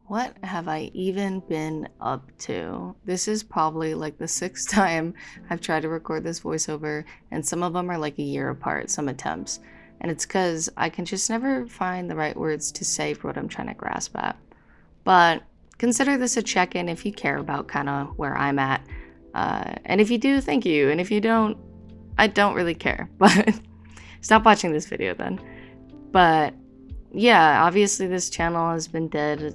What have I even been up to? This is probably like the sixth time I've tried to record this voiceover, and some of them are like a year apart, some attempts. And it's because I can just never find the right words to say for what I'm trying to grasp at. But consider this a check in if you care about kind of where I'm at. And if you do, thank you. And if you don't, I don't really care. But stop watching this video then. But yeah, obviously this channel has been dead,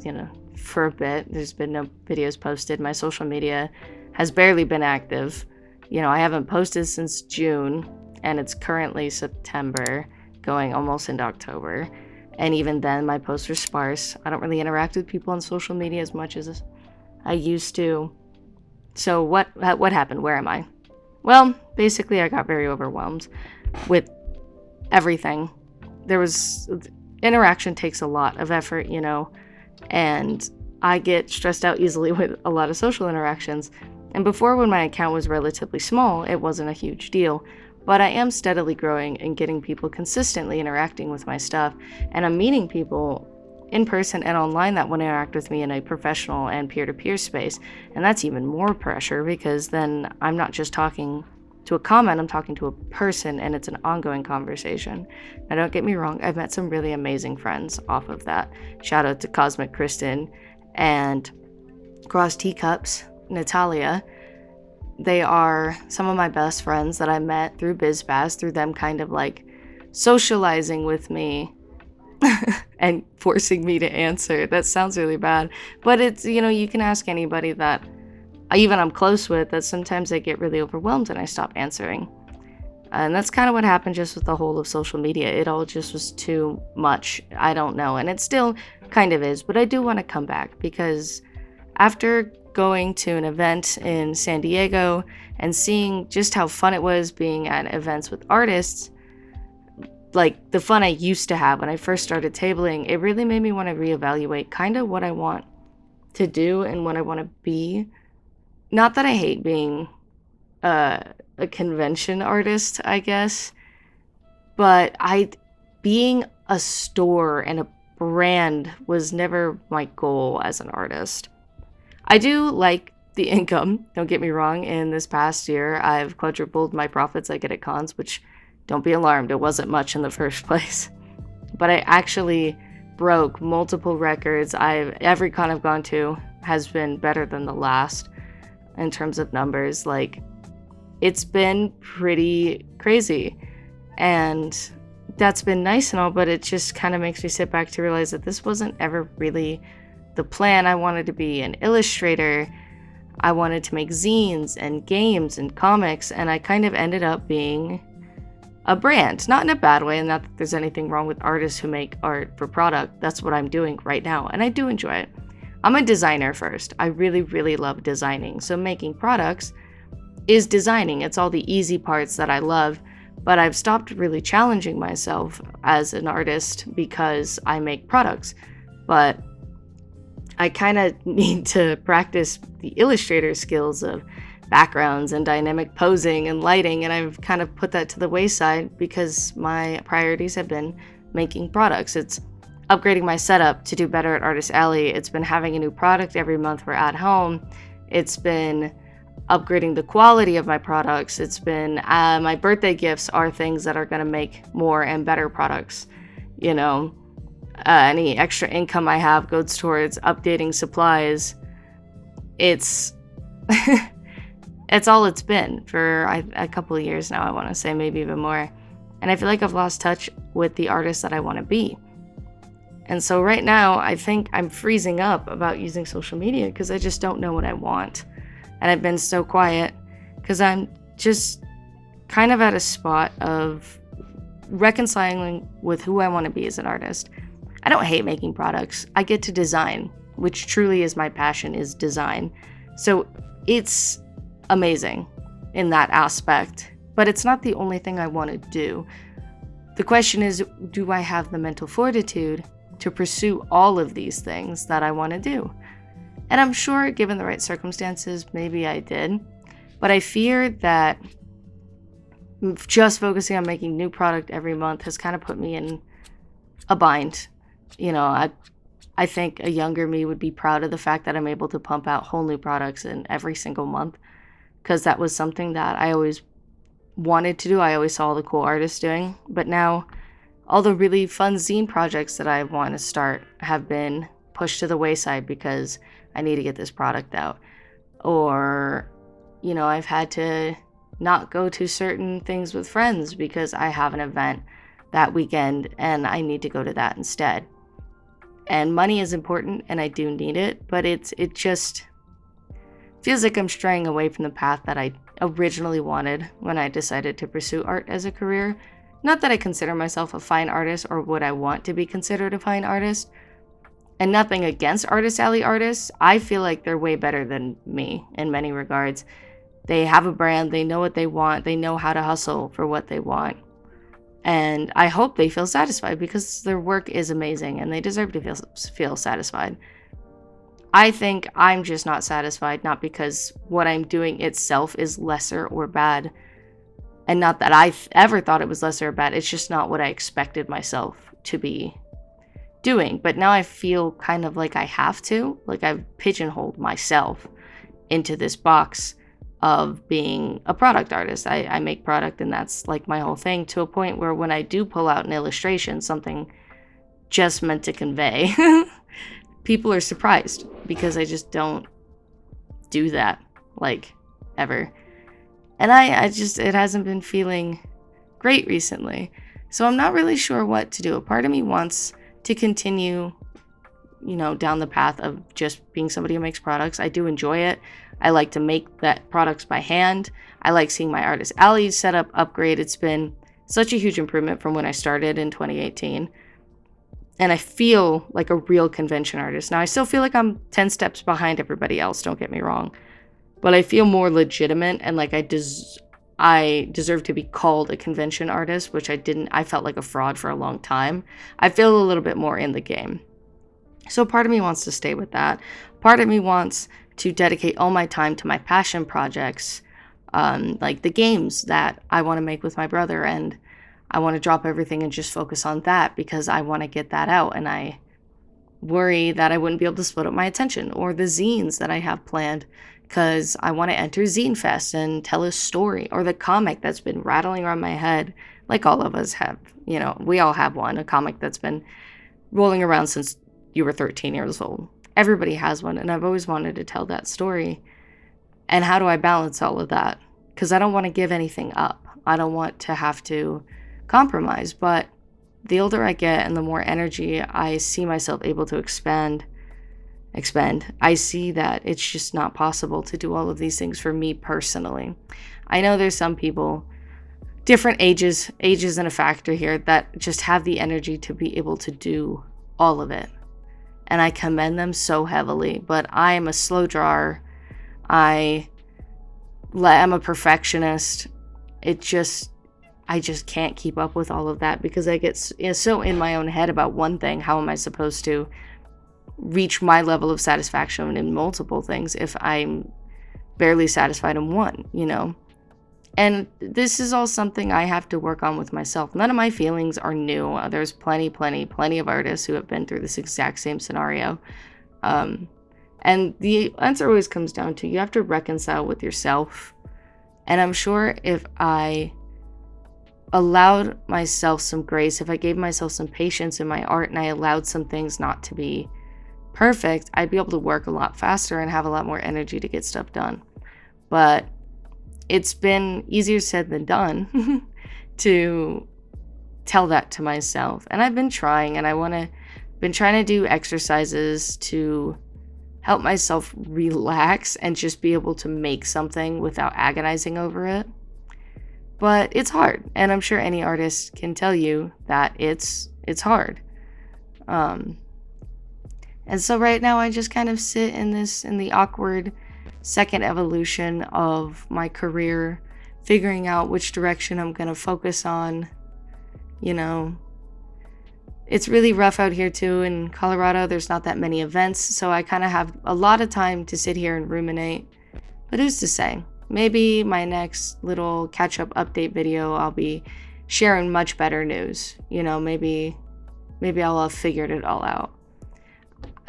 for a bit. There's been no videos posted. My social media has barely been active. I haven't posted since June, and it's currently September, going almost into October. And even then, my posts are sparse. I don't really interact with people on social media as much as I used to. So what happened? Where am I? Well, basically, I got very overwhelmed with everything. Interaction takes a lot of effort, and I get stressed out easily with a lot of social interactions. And before, when my account was relatively small, it wasn't a huge deal. But I am steadily growing and getting people consistently interacting with my stuff. And I'm meeting people in person and online that want to interact with me in a professional and peer-to-peer space. And that's even more pressure because then I'm not just talking to a comment, I'm talking to a person, and it's an ongoing conversation. Now, don't get me wrong, I've met some really amazing friends off of that. Shout out to Cosmic Kristen and Cross Teacups, Natalia. They are some of my best friends that I met through BizBash, through them kind of like socializing with me and forcing me to answer. That sounds really bad, but it's, you can ask anybody that I'm close with, that sometimes I get really overwhelmed and I stop answering. And that's kind of what happened just with the whole of social media. It all just was too much. I don't know. And it still kind of is, but I do want to come back because after going to an event in San Diego and seeing just how fun it was being at events with artists, like the fun I used to have when I first started tabling, it really made me want to reevaluate kind of what I want to do and what I want to be. Not that I hate being a convention artist, I guess, but being a store and a brand was never my goal as an artist. I do like the income, don't get me wrong. In this past year, I've quadrupled my profits I get at cons, which, don't be alarmed, it wasn't much in the first place. But I actually broke multiple records. Every con I've gone to has been better than the last. In terms of numbers, like, it's been pretty crazy, and that's been nice and all, but it just kind of makes me sit back to realize that this wasn't ever really the plan. I wanted to be an illustrator. I wanted to make zines and games and comics, and I kind of ended up being a brand, not in a bad way, and not that there's anything wrong with artists who make art for product. That's what I'm doing right now, and I do enjoy it. I'm a designer first. I really, really love designing. So making products is designing. It's all the easy parts that I love, but I've stopped really challenging myself as an artist because I make products. But I kind of need to practice the illustrator skills of backgrounds and dynamic posing and lighting, and I've kind of put that to the wayside because my priorities have been making products. It's upgrading my setup to do better at Artist Alley. It's been having a new product every month for at home. It's been upgrading the quality of my products. It's been my birthday gifts are things that are going to make more and better products. Any extra income I have goes towards updating supplies. It's it's all it's been for a couple of years now, I want to say, maybe even more. And I feel like I've lost touch with the artist that I want to be. And so right now, I think I'm freezing up about using social media because I just don't know what I want. And I've been so quiet because I'm just kind of at a spot of reconciling with who I want to be as an artist. I don't hate making products. I get to design, which truly is my passion, is design. So it's amazing in that aspect, but it's not the only thing I want to do. The question is, do I have the mental fortitude to pursue all of these things that I want to do? And I'm sure, given the right circumstances, maybe I did. But I fear that just focusing on making new product every month has kind of put me in a bind. I think a younger me would be proud of the fact that I'm able to pump out whole new products in every single month, because that was something that I always wanted to do. I always saw the cool artists doing, but now all the really fun zine projects that I want to start have been pushed to the wayside because I need to get this product out. Or, I've had to not go to certain things with friends because I have an event that weekend and I need to go to that instead. And money is important and I do need it, but it just feels like I'm straying away from the path that I originally wanted when I decided to pursue art as a career. Not that I consider myself a fine artist or would I want to be considered a fine artist. And nothing against Artist Alley artists. I feel like they're way better than me in many regards. They have a brand, they know what they want, they know how to hustle for what they want. And I hope they feel satisfied because their work is amazing and they deserve to feel satisfied. I think I'm just not satisfied, not because what I'm doing itself is lesser or bad. And not that I ever thought it was lesser or bad, it's just not what I expected myself to be doing. But now I feel kind of like I have to, like I've pigeonholed myself into this box of being a product artist. I make product and that's like my whole thing, to a point where when I do pull out an illustration, something just meant to convey, people are surprised because I just don't do that like ever. And it hasn't been feeling great recently. So I'm not really sure what to do. A part of me wants to continue, down the path of just being somebody who makes products. I do enjoy it. I like to make that products by hand. I like seeing my Artist Alley setup upgrade. It's been such a huge improvement from when I started in 2018. And I feel like a real convention artist. Now, I still feel like I'm 10 steps behind everybody else, don't get me wrong. But I feel more legitimate and like I deserve to be called a convention artist, which I didn't. I felt like a fraud for a long time. I feel a little bit more in the game. So part of me wants to stay with that. Part of me wants to dedicate all my time to my passion projects, like the games that I want to make with my brother, and I want to drop everything and just focus on that because I want to get that out, and I worry that I wouldn't be able to split up my attention. Or the zines that I have planned because I want to enter Zine Fest and tell a story, or the comic that's been rattling around my head, like all of us have. We all have one, a comic that's been rolling around since you were 13 years old. Everybody has one, and I've always wanted to tell that story. And how do I balance all of that? Because I don't want to give anything up. I don't want to have to compromise, but the older I get and the more energy I see myself able to expend, I see that it's just not possible to do all of these things for me personally. I know there's some people, different ages isn't a factor here, that just have the energy to be able to do all of it. And I commend them so heavily, but I am a slow drawer. I'm a perfectionist. I just can't keep up with all of that because I get so in my own head about one thing. How am I supposed to reach my level of satisfaction in multiple things if I'm barely satisfied in one, And this is all something I have to work on with myself. None of my feelings are new. There's plenty of artists who have been through this exact same scenario. And the answer always comes down to you have to reconcile with yourself. And I'm sure if I allowed myself some grace, if I gave myself some patience in my art and I allowed some things not to be perfect, I'd be able to work a lot faster and have a lot more energy to get stuff done. But it's been easier said than done to tell that to myself. And I've been trying, and been trying to do exercises to help myself relax and just be able to make something without agonizing over it. But it's hard, and I'm sure any artist can tell you that it's hard. And so right now I just kind of sit in the awkward second evolution of my career, figuring out which direction I'm going to focus on. It's really rough out here too. In Colorado, there's not that many events, so I kind of have a lot of time to sit here and ruminate. But who's to say? Maybe my next little catch-up update video, I'll be sharing much better news. Maybe I'll have figured it all out.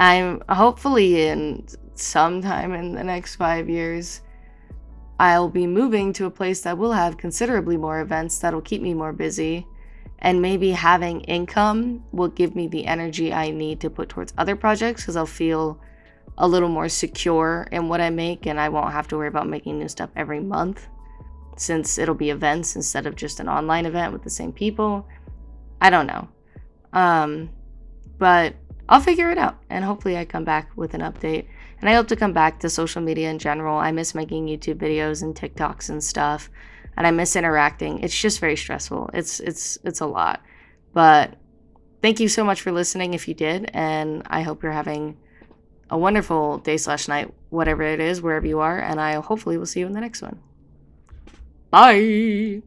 I'm hopefully in sometime in the next 5 years, I'll be moving to a place that will have considerably more events that'll keep me more busy. And maybe having income will give me the energy I need to put towards other projects because I'll feel a little more secure in what I make and I won't have to worry about making new stuff every month since it'll be events instead of just an online event with the same people. I don't know. But I'll figure it out and hopefully I come back with an update. And I hope to come back to social media in general. I miss making YouTube videos and TikToks and stuff. And I miss interacting. It's just very stressful. It's a lot. But thank you so much for listening if you did. And I hope you're having a wonderful day/night, whatever it is, wherever you are. And I hopefully will see you in the next one. Bye.